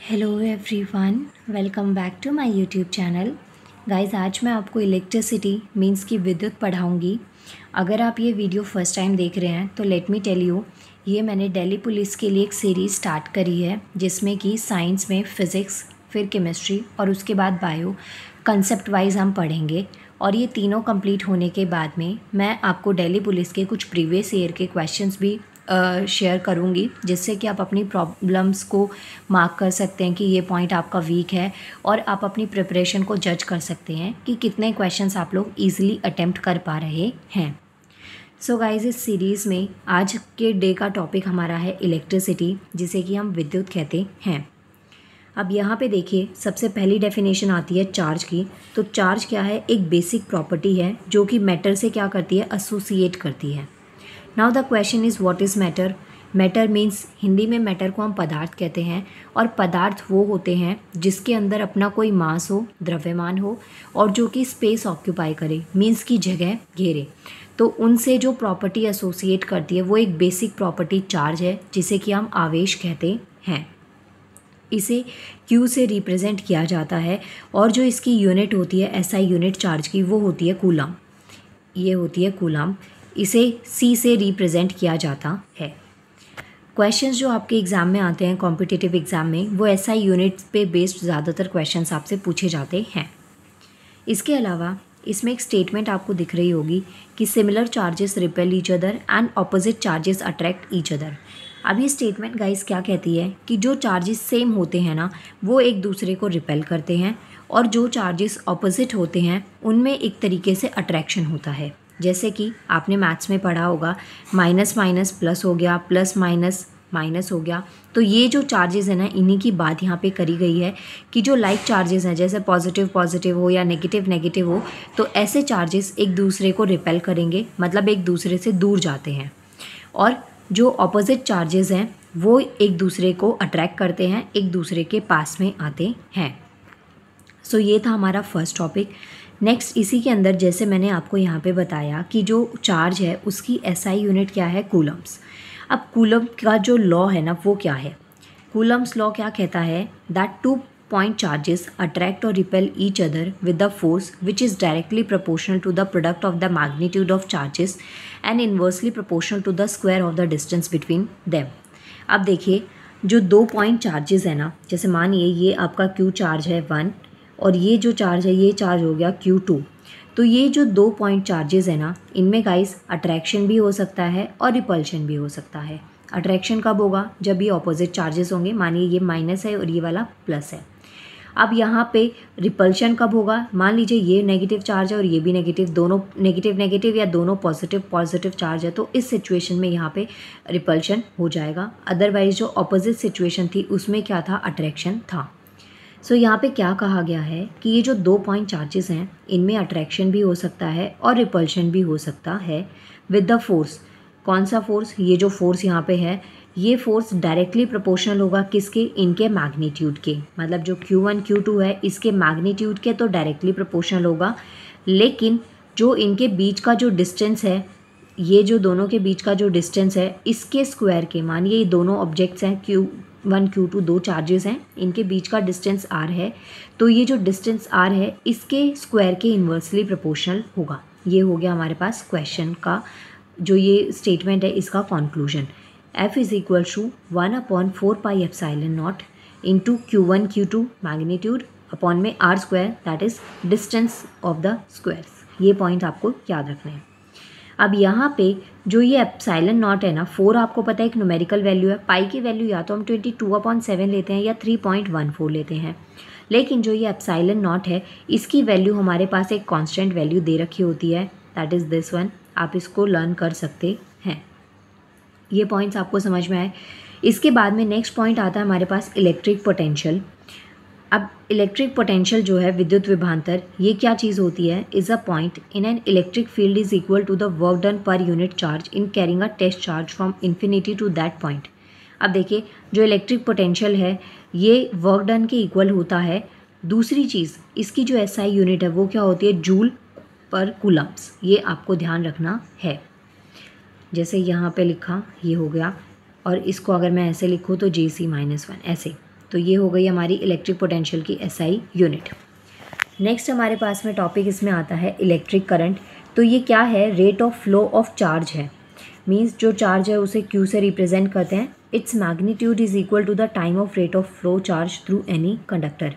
Hello everyone, welcome back to my YouTube channel. Guys, आज मैं आपको इलेक्ट्रिसिटी मींस की विद्युत पढ़ाऊंगी। अगर आप ये वीडियो फर्स्ट टाइम देख रहे हैं तो लेट मी टेल यू, ये मैंने दिल्ली पुलिस के लिए एक सीरीज़ स्टार्ट करी है जिसमें कि साइंस में फ़िज़िक्स, फिर केमिस्ट्री और उसके बाद बायो कंसेप्ट वाइज हम पढ़ेंगे। और ये तीनों कंप्लीट होने के बाद में मैं आपको दिल्ली पुलिस के कुछ प्रीवियस ईयर के क्वेश्चंस भी शेयर करूंगी, जिससे कि आप अपनी प्रॉब्लम्स को मार्क कर सकते हैं कि ये पॉइंट आपका वीक है और आप अपनी प्रिपरेशन को जज कर सकते हैं कि कितने क्वेश्चंस आप लोग इजीली अटेम्प्ट कर पा रहे हैं। सो गाइस, इस सीरीज़ में आज के डे का टॉपिक हमारा है इलेक्ट्रिसिटी, जिसे कि हम विद्युत कहते हैं। अब यहाँ पे देखिए, सबसे पहली डेफिनेशन आती है चार्ज की। तो चार्ज क्या है? एक बेसिक प्रॉपर्टी है जो कि मैटर से क्या करती है? एसोसिएट करती है। Now the question is what is matter. Matter means, Hindi में मैटर को हम पदार्थ कहते हैं, और पदार्थ वो होते हैं जिसके अंदर अपना कोई मास हो, द्रव्यमान हो, और जो कि स्पेस ऑक्यूपाई करे, मीन्स की जगह घेरे। तो उनसे जो प्रॉपर्टी एसोसिएट करती है वो एक बेसिक प्रॉपर्टी चार्ज है, जिसे कि हम आवेश कहते हैं। इसे Q से रिप्रेजेंट किया जाता है, और जो इसकी यूनिट होती है SI यूनिट चार्ज की, वो होती है कूलम। ये होती है कूलम। इसे C से रिप्रेजेंट किया जाता है। क्वेश्चंस जो आपके एग्ज़ाम में आते हैं, कॉम्पिटिटिव एग्ज़ाम में, वो SI यूनिट पे बेस्ड ज़्यादातर क्वेश्चंस आपसे पूछे जाते हैं। इसके अलावा इसमें एक स्टेटमेंट आपको दिख रही होगी कि similar charges repel each other and opposite charges attract each other. अब ये स्टेटमेंट गाइस क्या कहती है कि जो चार्जेस सेम होते हैं ना, वो एक दूसरे को रिपेल करते हैं, और जो चार्जेस ऑपोजिट होते हैं उनमें एक तरीके से अट्रैक्शन होता है। जैसे कि आपने मैथ्स में पढ़ा होगा, माइनस माइनस प्लस हो गया, प्लस माइनस माइनस हो गया। तो ये जो चार्जेस है ना, इन्हीं की बात यहाँ पे करी गई है कि जो लाइक चार्जेस हैं, जैसे पॉजिटिव पॉजिटिव हो या नेगेटिव नेगेटिव हो, तो ऐसे चार्जेस एक दूसरे को रिपेल करेंगे, मतलब एक दूसरे से दूर जाते हैं। और जो ऑपोजिट चार्जेस हैं वो एक दूसरे को अट्रैक्ट करते हैं, एक दूसरे के पास में आते हैं। सो ये था हमारा फर्स्ट टॉपिक। नेक्स्ट, इसी के अंदर जैसे मैंने आपको यहाँ पे बताया कि जो चार्ज है उसकी SI यूनिट क्या है? कूलम्स। अब कूलम का जो लॉ है ना, वो क्या है? कूलम्स लॉ क्या कहता है? That 2 point charges attract or repel each other with the force which is directly proportional to the product of the magnitude of charges and inversely proportional to the square of the distance between them। अब देखिए, जो 2 point charges है ना, जैसे मानिए ये आपका Q charge है 1, और ये जो चार्ज है ये चार्ज हो गया Q2। तो ये जो 2 पॉइंट चार्जेस है ना, इनमें गाइस अट्रैक्शन भी हो सकता है और रिपल्शन भी हो सकता है। अट्रैक्शन कब होगा? जब ये ऑपोजिट चार्जेस होंगे। मानिए ये माइनस है और ये वाला प्लस है। अब यहाँ पे रिपल्शन कब होगा? मान लीजिए ये नेगेटिव चार्ज है और ये भी नेगेटिव, दोनों नेगेटिव नेगेटिव या दोनों पॉजिटिव पॉजिटिव चार्ज है, तो इस सिचुएशन में यहाँ पे रिपल्शन हो जाएगा। अदरवाइज जो ऑपोजिट सिचुएशन थी उसमें क्या था? अट्रैक्शन था। सो यहाँ पे क्या कहा गया है कि ये जो 2 पॉइंट चार्जेस हैं, इनमें अट्रैक्शन भी हो सकता है और रिपल्शन भी हो सकता है विद द फोर्स। कौन सा फोर्स? ये जो फोर्स यहाँ पे है, ये फोर्स डायरेक्टली प्रोपोर्शनल होगा किसके? इनके मैग्नीट्यूड के। मतलब जो Q1 Q2 है, इसके मैग्नीट्यूड के तो डायरेक्टली प्रोपोर्शनल होगा, लेकिन जो इनके बीच का जो डिस्टेंस है, ये जो दोनों के बीच का जो डिस्टेंस है, इसके स्क्वायर के। मानिए ये दोनों ऑब्जेक्ट्स हैं, Q1 Q2 दो चार्जेस हैं, इनके बीच का डिस्टेंस R है, तो ये जो डिस्टेंस R है इसके स्क्वायर के इन्वर्सली प्रोपोर्शनल होगा। ये हो गया हमारे पास क्वेश्चन का जो ये स्टेटमेंट है, इसका conclusion. F is equal to 1/4 pi epsilon not into Q1 Q2 magnitude upon में R square, that is distance of the squares. ये पॉइंट आपको याद रखने हैं। अब यहाँ पे जो ये एप्सिलॉन नॉट है ना, 4 आपको पता है एक न्यूमेरिकल वैल्यू है। पाई की वैल्यू या तो हम 22/7 लेते हैं या 3.14 लेते हैं, लेकिन जो ये एप्सिलॉन नॉट है इसकी वैल्यू हमारे पास एक कांस्टेंट वैल्यू दे रखी होती है, दैट इज़ दिस वन। आप इसको लर्न कर सकते हैं। ये पॉइंट्स आपको समझ में आए। इसके बाद में नेक्स्ट पॉइंट आता है हमारे पास इलेक्ट्रिक पोटेंशियल। अब इलेक्ट्रिक पोटेंशियल जो है, विद्युत विभवांतर, ये क्या चीज़ होती है? Is a point in an electric field is equal to the work done per unit charge in carrying a test charge from infinity to that point. अब देखिए, जो इलेक्ट्रिक पोटेंशियल है ये वर्क डन के इक्वल होता है। दूसरी चीज़, इसकी जो SI यूनिट है वो क्या होती है? जूल पर कूलम्स। ये आपको ध्यान रखना है। जैसे यहाँ पे लिखा, ये हो गया, और इसको अगर मैं ऐसे लिखूँ तो JC-1 ऐसे। तो ये हो गई हमारी इलेक्ट्रिक पोटेंशियल की एसआई यूनिट। नेक्स्ट हमारे पास में टॉपिक इसमें आता है इलेक्ट्रिक करंट। तो ये क्या है, rate of flow of charge है, मीन्स जो चार्ज है उसे Q से रिप्रेजेंट करते हैं। Its magnitude is equal to the time of rate of flow charge through any conductor.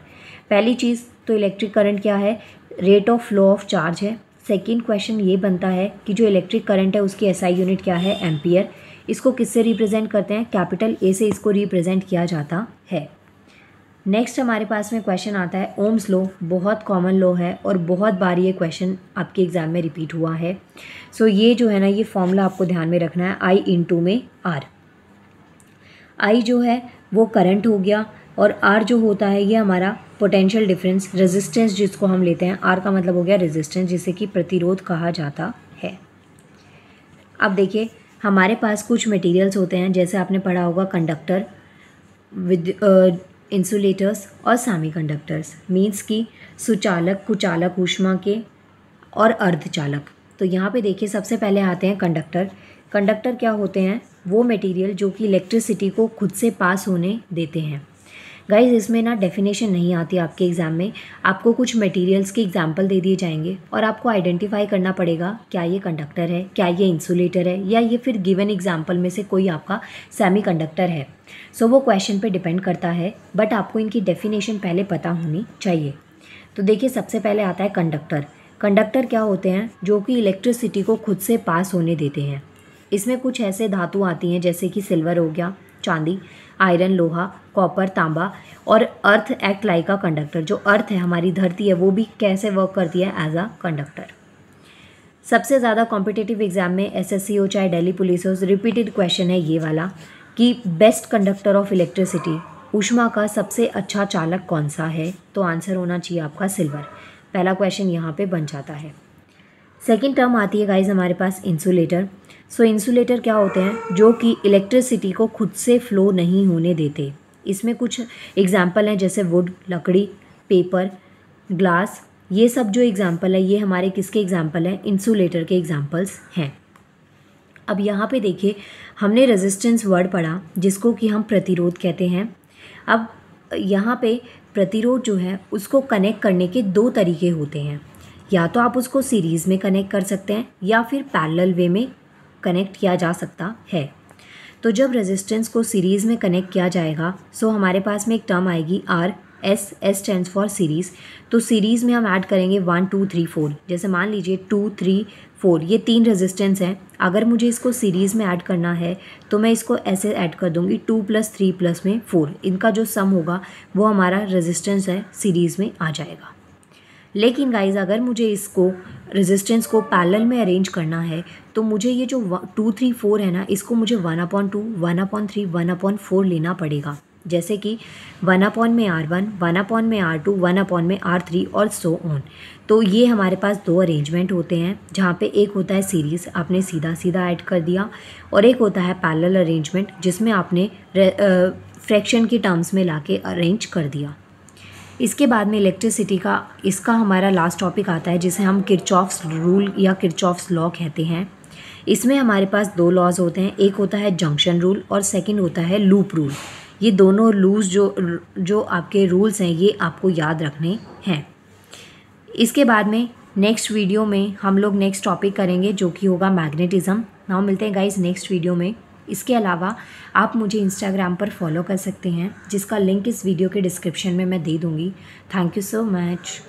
पहली चीज़ तो इलेक्ट्रिक करंट क्या है, rate of flow of charge है। सेकेंड क्वेश्चन ये बनता है कि जो इलेक्ट्रिक करंट है उसकी एसआई यूनिट क्या है, एम्पियर। इसको किससे रिप्रेजेंट करते हैं, कैपिटल ए से इसको रिप्रेजेंट किया जाता है। नेक्स्ट हमारे पास में क्वेश्चन आता है ओम्स लॉ। बहुत कॉमन लॉ है और बहुत बार ये क्वेश्चन आपके एग्जाम में रिपीट हुआ है। सो ये जो है ना, ये फॉर्मूला आपको ध्यान में रखना है, I इंटू में R। I जो है वो करंट हो गया और R जो होता है ये हमारा पोटेंशियल डिफरेंस, रेजिस्टेंस जिसको हम लेते हैं। R का मतलब हो गया रेजिस्टेंस, जिसे कि प्रतिरोध कहा जाता है। अब देखिए हमारे पास कुछ मटेरियल्स होते हैं, जैसे आपने पढ़ा होगा कंडक्टर, इंसुलेटर्स और सेमीकंडक्टर्स, मीन्स की सुचालक, कुचालक ऊष्मा के और अर्धचालक। तो यहाँ पे देखिए सबसे पहले आते हैं कंडक्टर। कंडक्टर क्या होते हैं, वो मटेरियल जो कि इलेक्ट्रिसिटी को खुद से पास होने देते हैं। गाइज इसमें ना डेफिनेशन नहीं आती आपके एग्ज़ाम में, आपको कुछ मटेरियल्स के एग्जांपल दे दिए जाएंगे और आपको आइडेंटिफाई करना पड़ेगा क्या ये कंडक्टर है, क्या ये इंसुलेटर है, या ये फिर गिवन एग्जांपल में से कोई आपका सेमीकंडक्टर है। सो वो क्वेश्चन पे डिपेंड करता है, बट आपको इनकी डेफिनेशन पहले पता होनी चाहिए। तो देखिए सबसे पहले आता है कंडक्टर। कंडक्टर क्या होते हैं, जो कि इलेक्ट्रिसिटी को खुद से पास होने देते हैं। इसमें कुछ ऐसे धातु आती हैं जैसे कि सिल्वर हो गया, चांदी, आयरन, लोहा, कॉपर, तांबा, और अर्थ एक्ट लाइक अ कंडक्टर। जो अर्थ है हमारी धरती है वो भी कैसे वर्क करती है, एज अ कंडक्टर। सबसे ज़्यादा कॉम्पिटिटिव एग्जाम में एसएससी हो चाहे दिल्ली पुलिस हो, रिपीटेड क्वेश्चन है ये वाला कि बेस्ट कंडक्टर ऑफ इलेक्ट्रिसिटी, ऊष्मा का सबसे अच्छा चालक कौन सा है। तो आंसर होना चाहिए आपका सिल्वर। पहला क्वेश्चन यहाँ पे बन जाता है। सेकेंड टर्म आती है गाइज हमारे पास इंसुलेटर। सो इंसुलेटर क्या होते हैं, जो कि इलेक्ट्रिसिटी को खुद से फ्लो नहीं होने देते। इसमें कुछ एग्जाम्पल हैं जैसे वुड, लकड़ी, पेपर, ग्लास। ये सब जो एग्जाम्पल है ये हमारे किसके एग्जाम्पल हैं, इंसुलेटर के एग्जाम्पल्स हैं। अब यहाँ पे देखिए हमने रेजिस्टेंस वर्ड पढ़ा जिसको कि हम प्रतिरोध कहते हैं। अब यहाँ पे प्रतिरोध जो है उसको कनेक्ट करने के दो तरीके होते हैं, या तो आप उसको सीरीज़ में कनेक्ट कर सकते हैं या फिर पैरेलल वे में कनेक्ट किया जा सकता है। तो जब रेजिस्टेंस को सीरीज़ में कनेक्ट किया जाएगा सो हमारे पास में एक टर्म आएगी R, S stands for series. तो सीरीज़ में हम ऐड करेंगे 1 2 3 4। जैसे मान लीजिए 2 3 4 ये 3 रेजिस्टेंस हैं। अगर मुझे इसको सीरीज़ में ऐड करना है तो मैं इसको ऐसे ऐड कर दूंगी 2 + 3 + में 4। इनका जो सम होगा वो हमारा रेजिस्टेंस है, सीरीज़ में आ जाएगा। लेकिन गाइज अगर मुझे इसको रेजिस्टेंस को पैरेलल में अरेंज करना है तो मुझे ये जो 2 3 4 है ना, इसको मुझे 1/2, 1/3, 1/4 लेना पड़ेगा। जैसे कि 1 में R1, 1 में R2, 1 में R3 और सो ऑन। तो ये हमारे पास दो अरेंजमेंट होते हैं, जहाँ पे एक होता है सीरीज़, आपने सीधा सीधा ऐड कर दिया, और एक होता है पैरेलल अरेंजमेंट जिसमें आपने फ्रैक्शन की टर्म्स में लाके अरेंज कर दिया। इसके बाद में इलेक्ट्रिसिटी का इसका हमारा लास्ट टॉपिक आता है जिसे हम किरचॉफ्स रूल या किरचॉफ्स लॉ कहते हैं। इसमें हमारे पास दो लॉज होते हैं, एक होता है जंक्शन रूल और सेकंड होता है लूप रूल। ये दोनों लूज जो आपके रूल्स हैं ये आपको याद रखने हैं। इसके बाद में नेक्स्ट वीडियो में हम लोग नेक्स्ट टॉपिक करेंगे जो कि होगा मैग्नेटिज्म। नाउ मिलते हैं गाइज नेक्स्ट वीडियो में। इसके अलावा आप मुझे इंस्टाग्राम पर फॉलो कर सकते हैं जिसका लिंक इस वीडियो के डिस्क्रिप्शन में मैं दे दूँगी। Thank you so much.